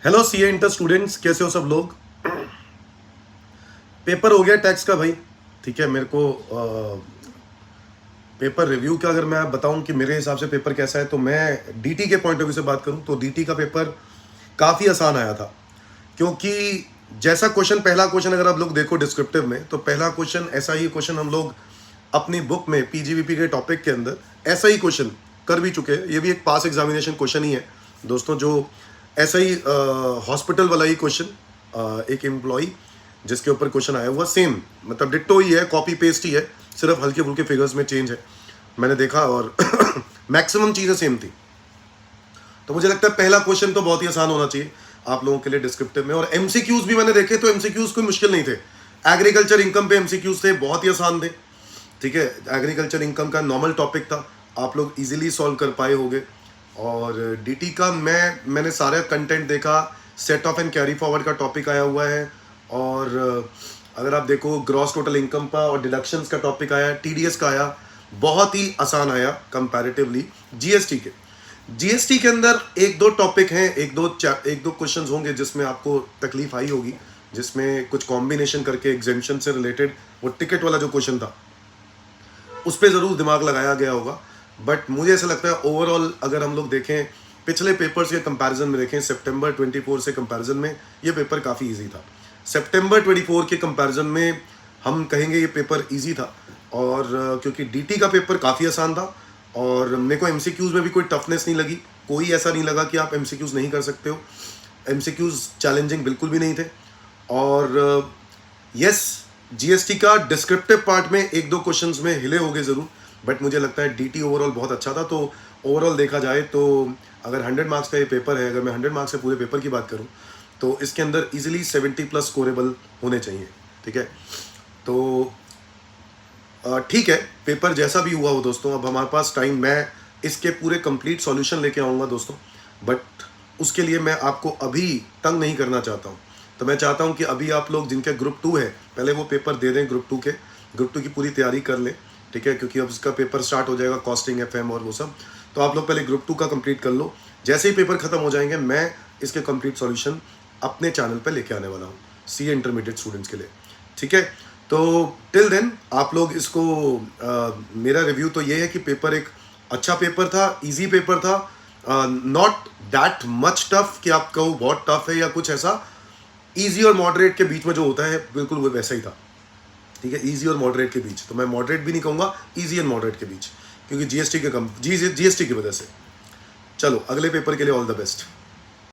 Hello CA inter students, कैसे हो सब लोग। पेपर हो गया टैक्स का भाई। ठीक है, मेरे को पेपर रिव्यू का अगर मैं बताऊं कि मेरे हिसाब से पेपर कैसा है, तो मैं डीटी के पॉइंट ऑफ व्यू से बात करूं तो डीटी का पेपर काफ़ी आसान आया था। क्योंकि जैसा क्वेश्चन, पहला क्वेश्चन अगर आप लोग देखो डिस्क्रिप्टिव में, तो पहला क्वेश्चन ऐसा ही क्वेश्चन हम लोग अपनी बुक में पीजीवीपी के टॉपिक के अंदर ऐसा ही क्वेश्चन कर भी चुके हैं। ये भी एक पास एग्जामिनेशन क्वेश्चन ही है दोस्तों, जो ऐसा ही हॉस्पिटल वाला ही क्वेश्चन, एक एम्प्लॉय जिसके ऊपर क्वेश्चन आया हुआ सेम, मतलब डिट्टो ही है, कॉपी पेस्ट ही है, सिर्फ हल्के फुल्के फिगर्स में चेंज है। मैंने देखा और मैक्सिमम चीज़ें सेम थी। तो मुझे लगता है पहला क्वेश्चन तो बहुत ही आसान होना चाहिए आप लोगों के लिए डिस्क्रिप्टिव में। और एमसीक्यूज भी मैंने देखे तो एमसीक्यूज कोई मुश्किल नहीं थे। एग्रीकल्चर इनकम पे एमसीक्यूज थे, बहुत ही आसान थे। ठीक है, एग्रीकल्चर इनकम का नॉर्मल टॉपिक था, आप लोग इजीली सॉल्व कर पाए होंगे। और डीटी का मैंने सारा कंटेंट देखा, set of and carry forward का टॉपिक आया हुआ है। और अगर आप देखो ग्रॉस टोटल इनकम का और डिडक्शंस का टॉपिक आया, टीडीएस का आया, बहुत ही आसान आया कंपैरेटिवली। जीएसटी के अंदर एक दो टॉपिक हैं, एक दो क्वेश्चंस होंगे जिसमें आपको तकलीफ आई होगी, जिसमें कुछ कॉम्बिनेशन करके एग्जेम्पशन से रिलेटेड वो टिकट वाला जो क्वेश्चन था उस पर ज़रूर दिमाग लगाया गया होगा। बट मुझे ऐसा लगता है ओवरऑल अगर हम लोग देखें पिछले पेपर्स के कंपैरिजन में, देखें सितंबर 24 से कंपैरिजन में ये पेपर काफ़ी इजी था। सितंबर 24 के कंपैरिजन में हम कहेंगे ये पेपर इजी था। और क्योंकि डीटी का पेपर काफ़ी आसान था और मेरे को एमसीक्यूज़ में भी कोई टफनेस नहीं लगी, कोई ऐसा नहीं लगा कि आप एमसीक्यूज़ नहीं कर सकते हो। एमसीक्यूज़ चैलेंजिंग बिल्कुल भी नहीं थे। और यस, जीएसटी का डिस्क्रिप्टिव पार्ट में एक दो क्वेश्चंस में हिले होंगे ज़रूर, बट मुझे लगता है डीटी ओवरऑल बहुत अच्छा था। तो ओवरऑल देखा जाए तो अगर 100 मार्क्स का ये पेपर है, अगर मैं 100 मार्क्स से पूरे पेपर की बात करूं तो इसके अंदर इजीली 70+ स्कोरेबल होने चाहिए। ठीक है, तो ठीक है, पेपर जैसा भी हुआ हो दोस्तों, अब हमारे पास टाइम, मैं इसके पूरे कंप्लीट सॉल्यूशन लेके आऊँगा दोस्तों। बट उसके लिए मैं आपको अभी तंग नहीं करना चाहता हूँ। तो मैं चाहता हूँ कि अभी आप लोग जिनके ग्रुप 2 है पहले वो पेपर दे दें, ग्रुप 2 की पूरी तैयारी कर लें। ठीक है, क्योंकि अब उसका पेपर स्टार्ट हो जाएगा, कॉस्टिंग, एफएम और वो सब। तो आप लोग पहले ग्रुप 2 का कंप्लीट कर लो। जैसे ही पेपर खत्म हो जाएंगे मैं इसके कंप्लीट सॉल्यूशन अपने चैनल पर लेके आने वाला हूँ सीए इंटरमीडिएट स्टूडेंट्स के लिए। ठीक है, तो टिल देन आप लोग इसको मेरा रिव्यू तो ये है कि पेपर एक अच्छा पेपर था, इजी पेपर था, नॉट दैट मच टफ कि आप कहो बहुत टफ है या कुछ ऐसा। इजी और मॉडरेट के बीच में जो होता है बिल्कुल वो वैसा ही था। ठीक है, इजी और मॉडरेट के बीच, तो मैं मॉडरेट भी नहीं कहूँगा, इजी एंड मॉडरेट के बीच, क्योंकि जीएसटी की वजह से। चलो अगले पेपर के लिए ऑल द बेस्ट।